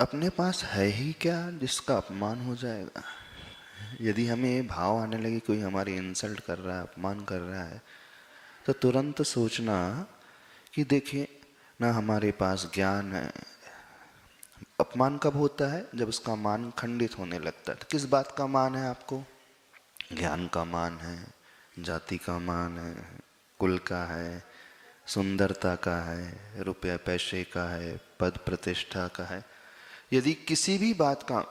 अपने पास है ही क्या जिसका अपमान हो जाएगा। यदि हमें ये भाव आने लगे कोई हमारी इंसल्ट कर रहा है, अपमान कर रहा है, तो तुरंत सोचना कि देखिए ना हमारे पास ज्ञान है। अपमान कब होता है? जब उसका मान खंडित होने लगता है। तो किस बात का मान है आपको? ज्ञान का मान है, जाति का मान है, कुल का है, सुंदरता का है, रुपया पैसे का है, पद प्रतिष्ठा का है। यदि किसी भी बात का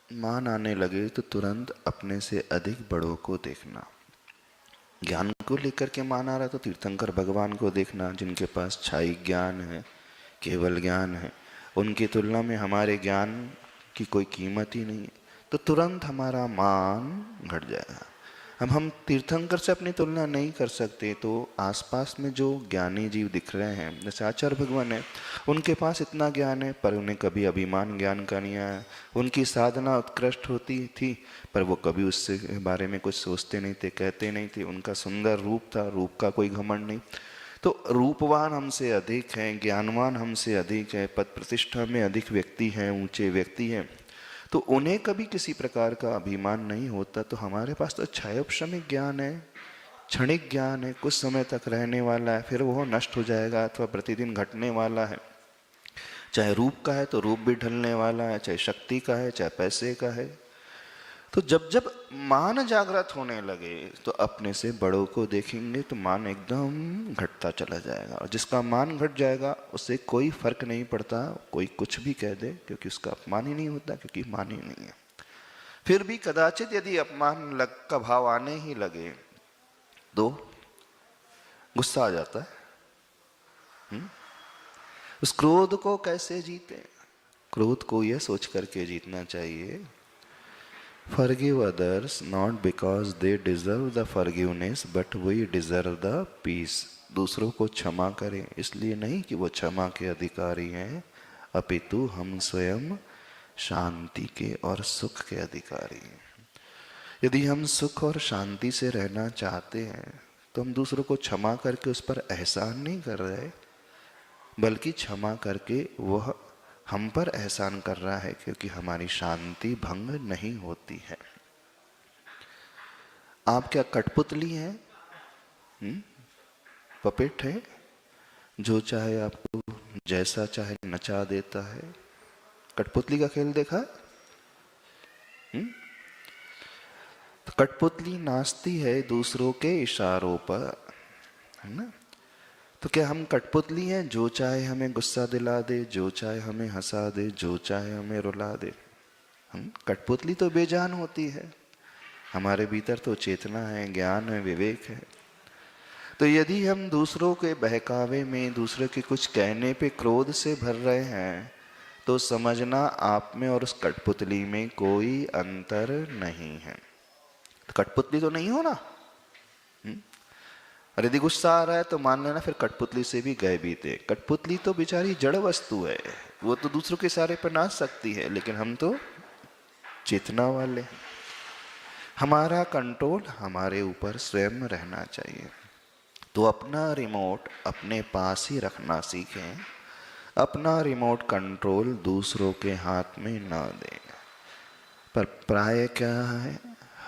मान आने लगे तो तुरंत अपने से अधिक बड़ों को देखना। ज्ञान को लेकर के मान आ रहा तो तीर्थंकर भगवान को देखना, जिनके पास छाई ज्ञान है, केवल ज्ञान है। उनकी तुलना में हमारे ज्ञान की कोई कीमत ही नहीं है, तो तुरंत हमारा मान घट जाएगा। अब हम तीर्थंकर से अपनी तुलना नहीं कर सकते, तो आसपास में जो ज्ञानी जीव दिख रहे हैं, जैसे आचार्य भगवान है, उनके पास इतना ज्ञान है पर उन्हें कभी अभिमान ज्ञान का नहीं आया। उनकी साधना उत्कृष्ट होती थी पर वो कभी उससे बारे में कुछ सोचते नहीं थे, कहते नहीं थे। उनका सुंदर रूप था, रूप का कोई घमंड नहीं। तो रूपवान हमसे अधिक हैं, ज्ञानवान हमसे अधिक है, पद प्रतिष्ठा में अधिक व्यक्ति हैं, ऊंचे व्यक्ति हैं, तो उन्हें कभी किसी प्रकार का अभिमान नहीं होता। तो हमारे पास तो क्षयोपशमिक ज्ञान है, क्षणिक ज्ञान है, कुछ समय तक रहने वाला है, फिर वो नष्ट हो जाएगा अथवा प्रतिदिन घटने वाला है। चाहे रूप का है तो रूप भी ढलने वाला है, चाहे शक्ति का है, चाहे पैसे का है। तो जब जब मान जागृत होने लगे तो अपने से बड़ों को देखेंगे तो मान एकदम घटता चला जाएगा, और जिसका मान घट जाएगा उससे कोई फर्क नहीं पड़ता, कोई कुछ भी कह दे, क्योंकि उसका अपमान ही नहीं होता, क्योंकि मान ही नहीं है। फिर भी कदाचित यदि अपमान लग का भाव आने ही लगे तो गुस्सा आ जाता है। उस क्रोध को कैसे जीते? क्रोध को यह सोच करके जीतना चाहिए, Forgive others not because they deserve the forgiveness, but we deserve the peace. दूसरों को क्षमा करें इसलिए नहीं कि वो क्षमा के अधिकारी हैं, अपितु हम स्वयं शांति के और सुख के अधिकारी हैं। यदि हम सुख और शांति से रहना चाहते हैं तो हम दूसरों को क्षमा करके उस पर एहसान नहीं कर रहे, बल्कि क्षमा करके वह हम पर एहसान कर रहा है, क्योंकि हमारी शांति भंग नहीं होती है। आप क्या कठपुतली हैं? पपेट है जो चाहे आपको जैसा चाहे नचा देता है? कठपुतली का खेल देखा? तो कठपुतली नाचती है दूसरों के इशारों पर, है ना? तो क्या हम कठपुतली हैं जो चाहे हमें गुस्सा दिला दे, जो चाहे हमें हंसा दे, जो चाहे हमें रुला दे? हम कठपुतली तो बेजान होती है, हमारे भीतर तो चेतना है, ज्ञान है, विवेक है। तो यदि हम दूसरों के बहकावे में, दूसरे के कुछ कहने पे क्रोध से भर रहे हैं, तो समझना आप में और उस कठपुतली में कोई अंतर नहीं है। तो कठपुतली तो नहीं हो ना। और यदि गुस्सा आ रहा है तो मान लेना फिर कठपुतली से भी गए बीते। कठपुतली तो बेचारी जड़ वस्तु है, वो तो दूसरों के इशारे पर नाच सकती है, लेकिन हम तो चेतना वाले। हमारा कंट्रोल हमारे ऊपर स्वयं रहना चाहिए। तो अपना रिमोट अपने पास ही रखना सीखें, अपना रिमोट कंट्रोल दूसरों के हाथ में न दें। पर प्राय क्या है,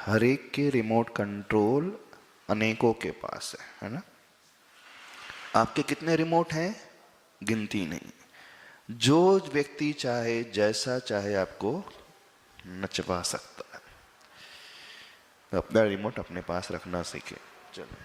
हर एक के रिमोट कंट्रोल अनेकों के पास है ना? आपके कितने रिमोट हैं? गिनती नहीं। जो व्यक्ति चाहे जैसा चाहे आपको नचवा सकता है। तो अपना रिमोट अपने पास रखना सीखे। चलो।